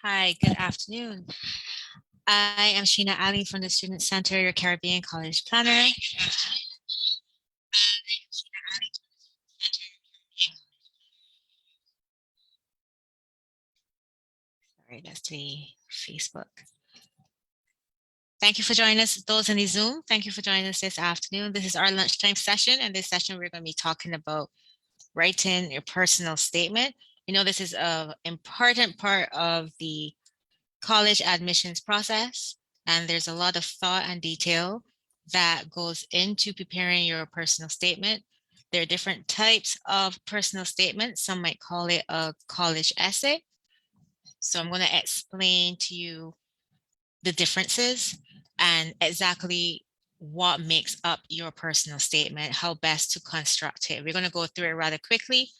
Hi, good afternoon. I am Sheena Ali from the Student Center, your Caribbean College Planner. Sorry, that's the Facebook. Thank you for joining us, those in the Zoom. Thank you for joining us this afternoon. This is our lunchtime session, and this session we're going to be talking about writing your personal statement. You know, this is an important part of the college admissions process, and there's a lot of thought and detail that goes into preparing your personal statement. There are different types of personal statements. Some might call it a college essay. So I'm going to explain to you the differences and exactly what makes up your personal statement, how best to construct it. We're going to go through it rather quickly.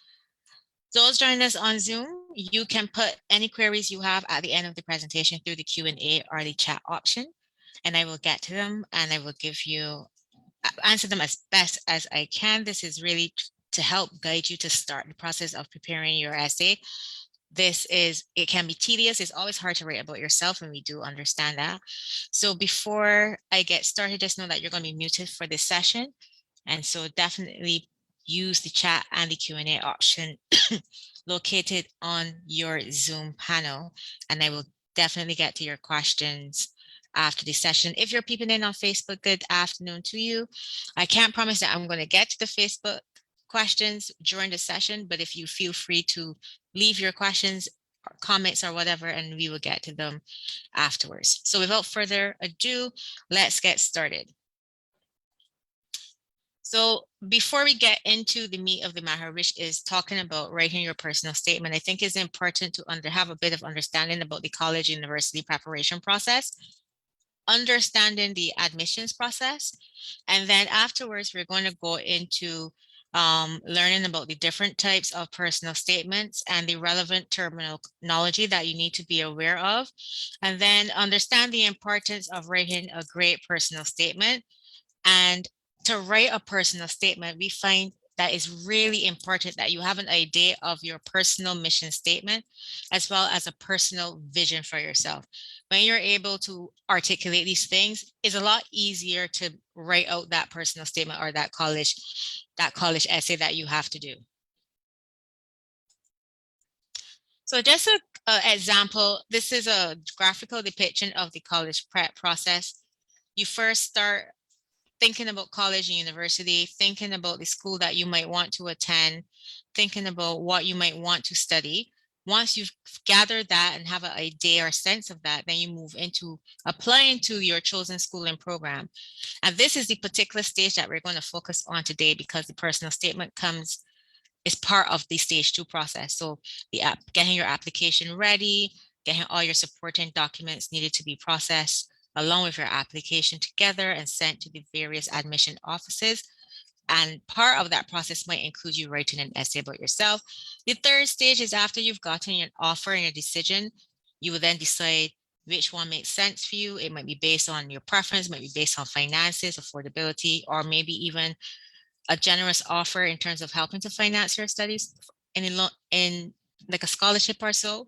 Those joining us on Zoom, you can put any queries you have at the end of the presentation through the Q&A or the chat option, and I will get to them and I will give you answer them as best as I can. This is really to help guide you to start the process of preparing your essay. It can be tedious. It's always hard to write about yourself, and we do understand that. So before I get started, just know that you're going to be muted for this session. And so definitely use the chat and the Q&A option located on your Zoom panel. And I will definitely get to your questions after the session. If you're peeping in on Facebook, good afternoon to you. I can't promise that I'm going to get to the Facebook questions during the session, but if you feel free to leave your questions or comments or whatever, and we will get to them afterwards. So without further ado, let's get started. So before we get into the meat of the matter, which is talking about writing your personal statement, I think it's important to have a bit of understanding about the college university preparation process, understanding the admissions process, and then afterwards we're going to go into learning about the different types of personal statements and the relevant terminology that you need to be aware of, and then understand the importance of writing a great personal statement. And to write a personal statement, we find that it's really important that you have an idea of your personal mission statement, as well as a personal vision for yourself. When you're able to articulate these things, it's a lot easier to write out that personal statement or that college essay that you have to do. So just an example, this is a graphical depiction of the college prep process. You first start thinking about college and university, thinking about the school that you might want to attend, thinking about what you might want to study. Once you've gathered that and have an idea or sense of that, then you move into applying to your chosen school and program. And this is the particular stage that we're going to focus on today, because the personal statement is part of the stage 2 process. So getting your application ready, getting all your supporting documents needed to be processed, along with your application together and sent to the various admission offices. And part of that process might include you writing an essay about yourself. The third stage is after you've gotten your offer and your decision, you will then decide which one makes sense for you. It might be based on your preference, might be based on finances, affordability, or maybe even a generous offer in terms of helping to finance your studies in like a scholarship or so.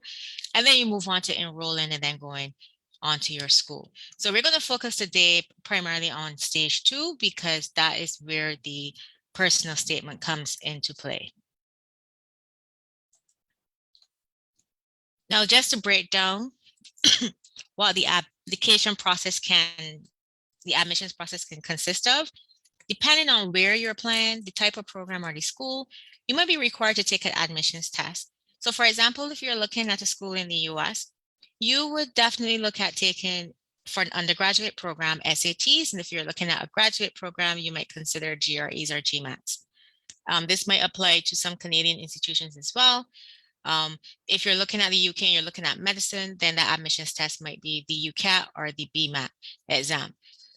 And then you move on to enrolling and then going onto your school. So we're going to focus today primarily on stage 2, because that is where the personal statement comes into play. Now, just to break down what the admissions process can consist of, depending on where you're applying, the type of program or the school, you might be required to take an admissions test. So for example, if you're looking at a school in the US, you would definitely look at taking, for an undergraduate program, SATs. And if you're looking at a graduate program, you might consider GREs or GMATs. This might apply to some Canadian institutions as well. If you're looking at the UK and you're looking at medicine, then the admissions test might be the UCAT or the BMAT exam.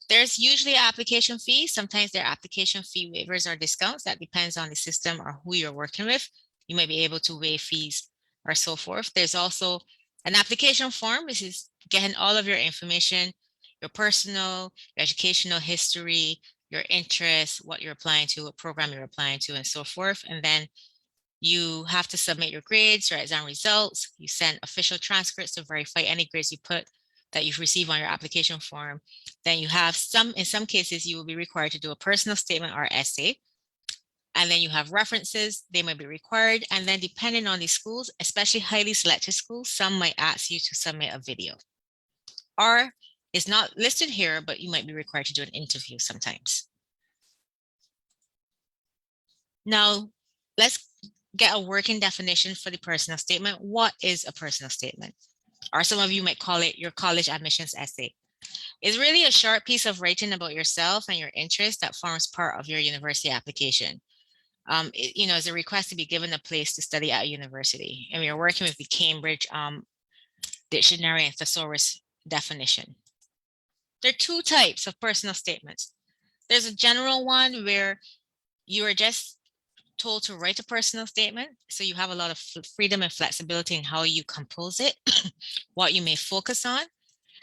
There's usually application fees. Sometimes there are application fee waivers or discounts. That depends on the system or who you're working with. You might be able to waive fees or so forth. There's also an application form, which is getting all of your information, your personal, your educational history, your interests, what you're applying to, what program you're applying to, and so forth. And then You have to submit your grades, your exam results. You send official transcripts to verify any grades you put that you've received on your application form. Then you have in some cases, you will be required to do a personal statement or essay. And then you have references, they might be required. And then depending on the schools, especially highly selected schools, some might ask you to submit a video. Or it's not listed here, but you might be required to do an interview sometimes. Now, let's get a working definition for the personal statement. What is a personal statement? Or some of you might call it your college admissions essay. It's really a short piece of writing about yourself and your interests that forms part of your university application. It's a request to be given a place to study at a university. And we are working with the Cambridge Dictionary and Thesaurus definition. There are two types of personal statements. There's a general one where you are just told to write a personal statement. So you have a lot of freedom and flexibility in how you compose it, what you may focus on.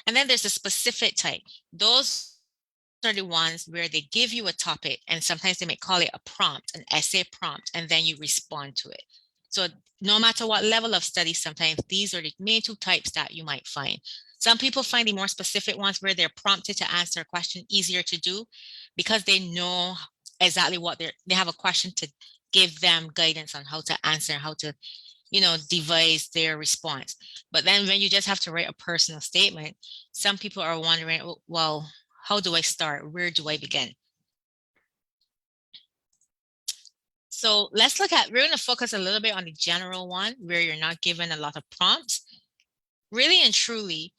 And then there's a specific type. Those are the ones where they give you a topic, and sometimes they may call it a prompt, an essay prompt, and then you respond to it. So no matter what level of study, sometimes these are the main two types that you might find. Some people find the more specific ones where they're prompted to answer a question easier to do because they know exactly what they have a question to give them guidance on how to answer, how to devise their response. But then when you just have to write a personal statement, some people are wondering, well, how do I start? Where do I begin? So we're going to focus a little bit on the general one where you're not given a lot of prompts. Really and truly,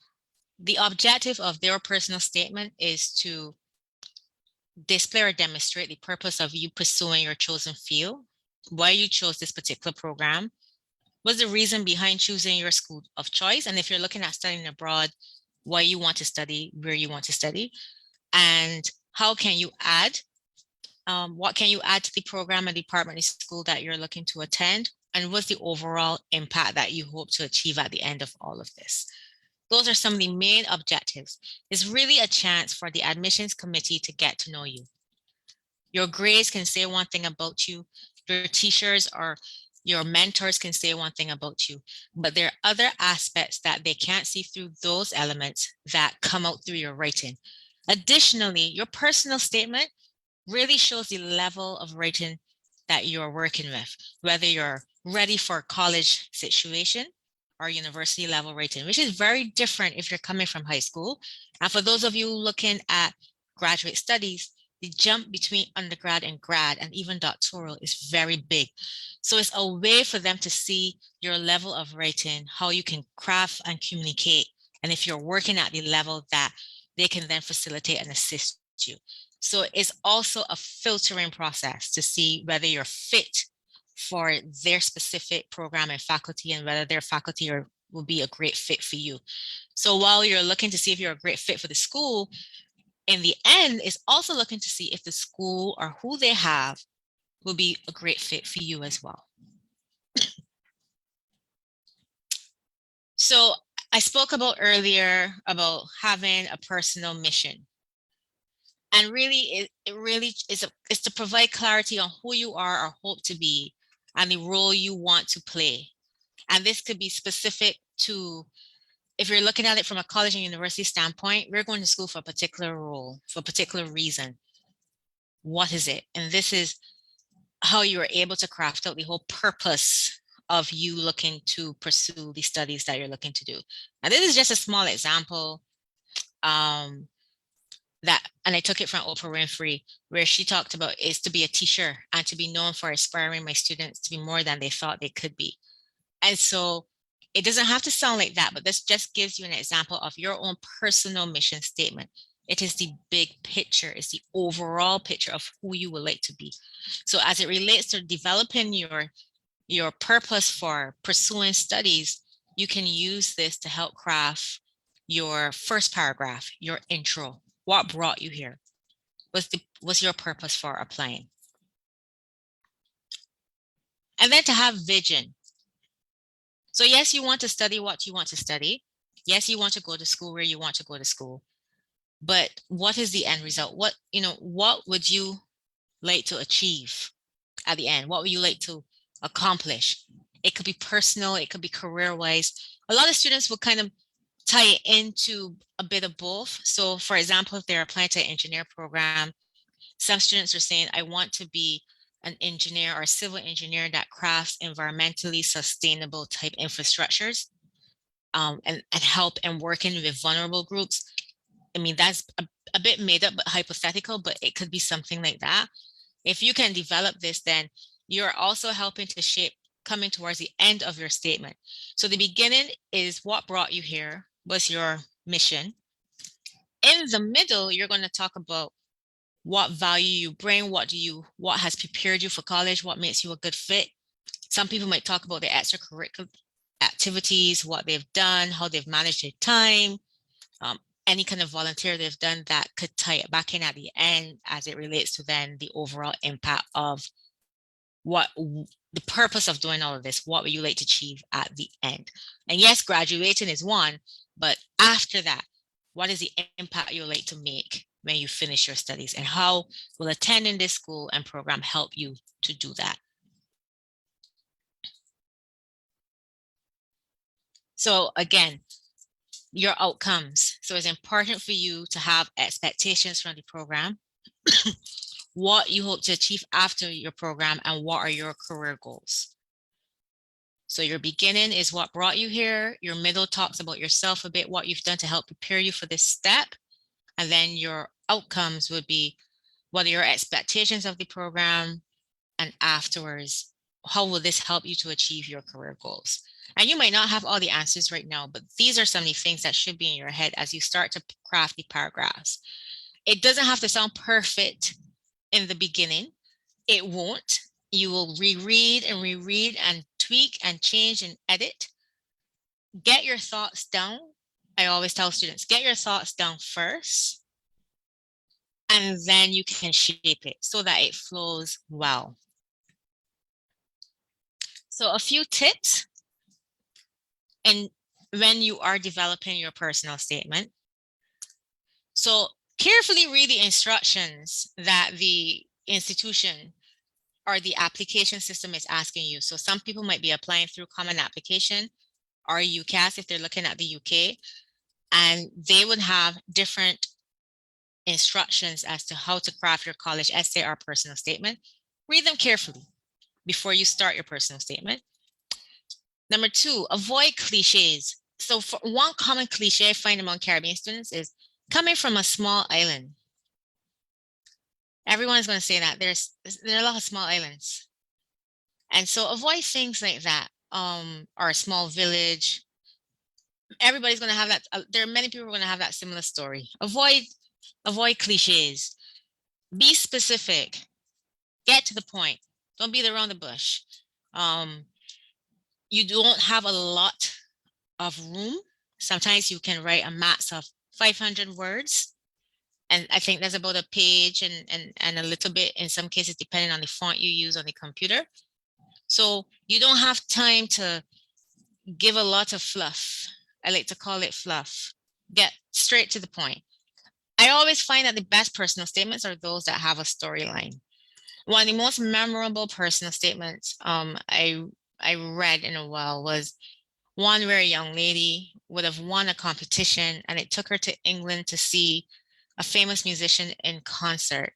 the objective of their personal statement is to display or demonstrate the purpose of you pursuing your chosen field, why you chose this particular program, what's the reason behind choosing your school of choice, and if you're looking at studying abroad, why you want to study, where you want to study, and how can you add, what can you add to the program and department of school that you're looking to attend, and what's the overall impact that you hope to achieve at the end of all of this. Those are some of the main objectives. It's really a chance for the admissions committee to get to know you. Your grades can say one thing about you. Your teachers or your mentors can say one thing about you, but there are other aspects that they can't see through those elements that come out through your writing. Additionally, your personal statement really shows the level of writing that you're working with, whether you're ready for a college situation or university level writing, which is very different if you're coming from high school. And for those of you looking at graduate studies, the jump between undergrad and grad and even doctoral is very big. So it's a way for them to see your level of writing, how you can craft and communicate. And if you're working at the level that they can then facilitate and assist you. So it's also a filtering process to see whether you're fit for their specific program and faculty and whether their faculty will be a great fit for you. So while you're looking to see if you're a great fit for the school, in the end, is also looking to see if the school or who they have will be a great fit for you as well. So I spoke about earlier about having a personal mission. And really, it really is to provide clarity on who you are or hope to be and the role you want to play. And this could be specific to, if you're looking at it from a college and university standpoint, we're going to school for a particular role, for a particular reason. What is it? And this is how you are able to craft out the whole purpose of you looking to pursue the studies that you're looking to do. Now, this is just a small example and I took it from Oprah Winfrey, where she talked about is to be a teacher and to be known for inspiring my students to be more than they thought they could be. And so it doesn't have to sound like that, but this just gives you an example of your own personal mission statement. It is the big picture, it's the overall picture of who you would like to be. So as it relates to developing your purpose for pursuing studies, you can use this to help craft your first paragraph, your intro. What brought you here? What's your purpose for applying? And then to have vision. So yes, you want to study what you want to study. Yes, you want to go to school where you want to go to school. But what is the end result? What would you like to achieve at the end? What would you like to accomplish. It could be personal, it could be career-wise. A lot of students will kind of tie it into a bit of both. So for example, if they're applying to an engineer program, some students are saying, I want to be an engineer or a civil engineer that crafts environmentally sustainable type infrastructures, and help and working with vulnerable groups. I mean, that's a bit made up, but hypothetical, but it could be something like that. If you can develop this, then you're also helping to shape coming towards the end of your statement. So the beginning is what brought you here, was your mission. In the middle, you're going to talk about what value you bring, what has prepared you for college, what makes you a good fit. Some people might talk about the extracurricular activities, what they've done, how they've managed their time, any kind of volunteer they've done that could tie it back in at the end as it relates to then the overall impact of what the purpose of doing all of this, what would you like to achieve at the end? And yes, graduating is one, but after that, what is the impact you would like to make when you finish your studies, and how will attending this school and program help you to do that? So again, your outcomes. So it's important for you to have expectations from the program, what you hope to achieve after your program, and what are your career goals. So your beginning is what brought you here. Your middle talks about yourself a bit, what you've done to help prepare you for this step. And then your outcomes would be what are your expectations of the program, and afterwards, how will this help you to achieve your career goals? And you might not have all the answers right now, but these are some of the things that should be in your head as you start to craft the paragraphs. It doesn't have to sound perfect in the beginning. It won't. You will reread and tweak and change and edit. Get your thoughts down. I always tell students, get your thoughts down first, and then you can shape it so that it flows well. So a few tips, and when you are developing your personal statement. So carefully read the instructions that the institution or the application system is asking you. So some people might be applying through Common Application or UCAS if they're looking at the UK, and they would have different instructions as to how to craft your college essay or personal statement. Read them carefully before you start your personal statement. Number two, avoid cliches. So for one common cliche I find among Caribbean students is coming from a small island. Everyone is going to say that there are a lot of small islands. And so avoid things like that, or a small village. Everybody's going to have that. There are many people who are going to have that similar story. Avoid cliches. Be specific. Get to the point. Don't beat around the bush. You don't have a lot of room. Sometimes you can write a max of 500 words. And I think there's about a page and a little bit in some cases, depending on the font you use on the computer. So you don't have time to give a lot of fluff. I like to call it fluff. Get straight to the point. I always find that the best personal statements are those that have a storyline. One of the most memorable personal statements I read in a while was one where a young lady would have won a competition, and it took her to England to see a famous musician in concert.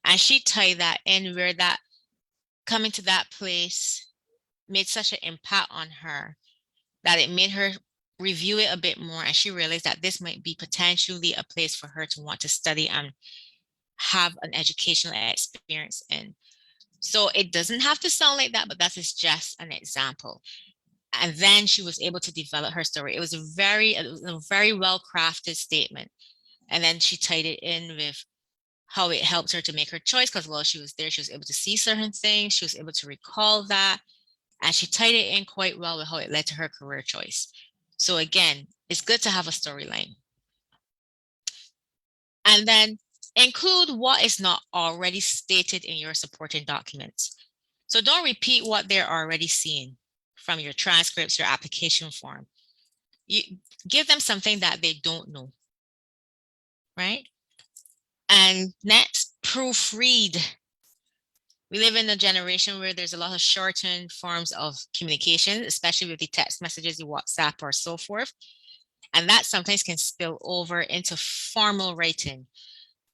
And she tied that in where that coming to that place made such an impact on her that it made her review it a bit more. And she realized that this might be potentially a place for her to want to study and have an educational experience in. So it doesn't have to sound like that, but that is just an example. And then she was able to develop her story. It was a very well crafted statement. And then she tied it in with how it helped her to make her choice, because while she was there, she was able to see certain things. She was able to recall that. And she tied it in quite well with how it led to her career choice. So again, it's good to have a storyline. And then include what is not already stated in your supporting documents. So don't repeat what they're already seeing from your transcripts, your application form. You give them something that they don't know, right? And next, proofread. We live in a generation where there's a lot of shortened forms of communication, especially with the text messages, the WhatsApp, or so forth. And that sometimes can spill over into formal writing,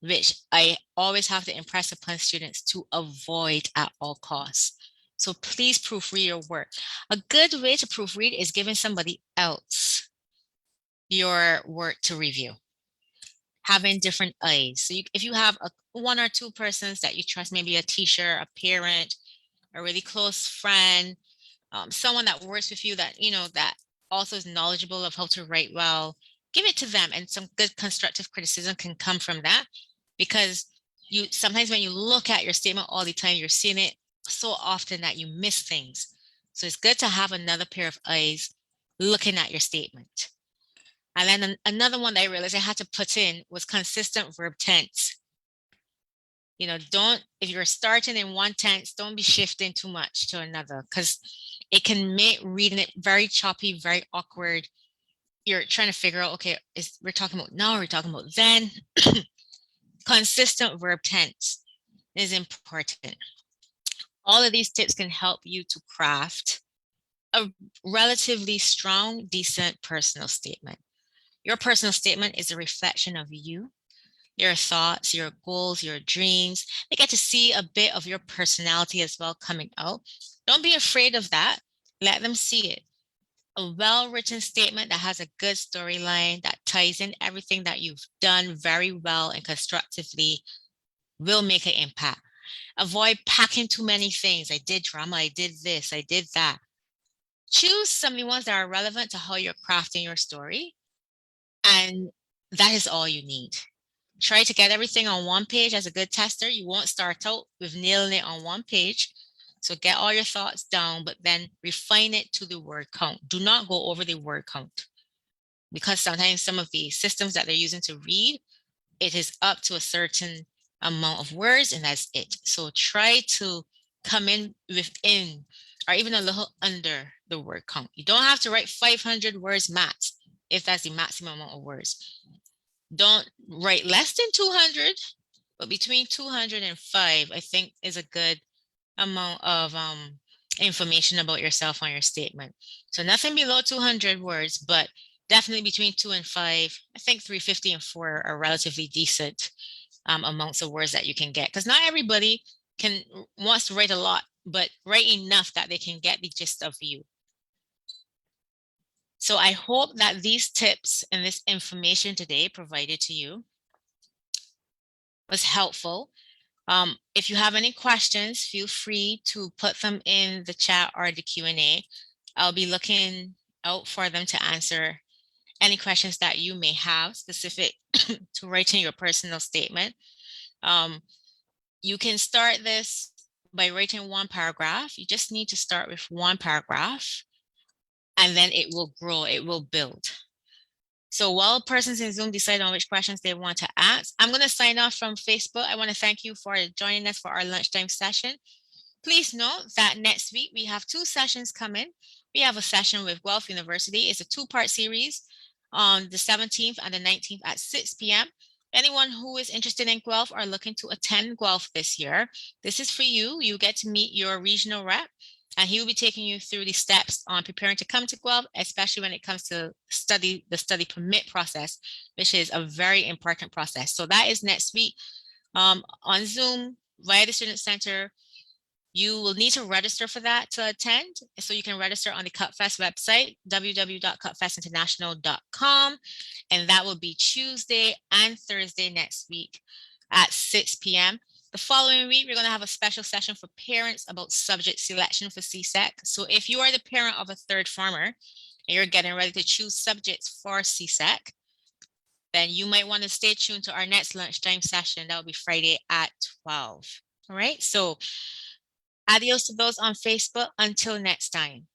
which I always have to impress upon students to avoid at all costs. So please proofread your work. A good way to proofread is giving somebody else your work to review, having different eyes. So if you have one or two persons that you trust, maybe a teacher, a parent, a really close friend, someone that works with you that, that also is knowledgeable of how to write well, give it to them. And some good constructive criticism can come from that, because you sometimes when you look at your statement all the time, you're seeing it so often that you miss things. So it's good to have another pair of eyes looking at your statement. And then another one that I realized I had to put in was consistent verb tense. If you're starting in one tense, don't be shifting too much to another, because it can make reading it very choppy, very awkward. You're trying to figure out, okay, we're talking about now, we're talking about then. Consistent verb tense is important. All of these tips can help you to craft a relatively strong, decent personal statement. Your personal statement is a reflection of you, your thoughts, your goals, your dreams. They get to see a bit of your personality as well coming out. Don't be afraid of that. Let them see it. A well-written statement that has a good storyline that ties in everything that you've done very well and constructively will make an impact. Avoid packing too many things. I did drama, I did this, I did that. Choose some of the ones that are relevant to how you're crafting your story, and that is all you need. Try to get everything on one page. As a good tester, you won't start out with nailing it on one page. So get all your thoughts down, but then refine it to the word count. Do not go over the word count, because sometimes some of the systems that they're using to read, it is up to a certain amount of words and that's it. So try to come in within or even a little under the word count. You don't have to write 500 words max if that's the maximum amount of words. Don't write less than 200, but between 200 and 5, I think, is a good amount of information about yourself on your statement. So nothing below 200 words, but definitely between 2 and 5. I think 350 and 4 are relatively decent amounts of words that you can get, because not everybody wants to write a lot, but write enough that they can get the gist of you. So I hope that these tips and this information today provided to you was helpful. If you have any questions, feel free to put them in the chat or the Q&A. I'll be looking out for them to answer any questions that you may have specific to writing your personal statement. You can start this by writing one paragraph. You just need to start with one paragraph, and then it will grow, it will build. So while persons in Zoom decide on which questions they want to ask, I'm going to sign off from Facebook. I want to thank you for joining us for our lunchtime session. Please note that next week we have 2 sessions coming. We have a session with Guelph University. It's a 2-part series on the 17th and the 19th at 6 p.m. Anyone who is interested in Guelph or looking to attend Guelph this year, this is for you. You get to meet your regional rep, and he will be taking you through the steps on preparing to come to Guelph, especially when it comes to the study permit process, which is a very important process. So that is next week on Zoom via the Student Center. You will need to register for that to attend. So you can register on the CutFest website, www.cutfestinternational.com. And that will be Tuesday and Thursday next week at 6 p.m. The following week, we're going to have a special session for parents about subject selection for CSEC. So if you are the parent of a third farmer and you're getting ready to choose subjects for CSEC, then you might want to stay tuned to our next lunchtime session. That will be Friday at 12. All right. So adios to those on Facebook. Until next time.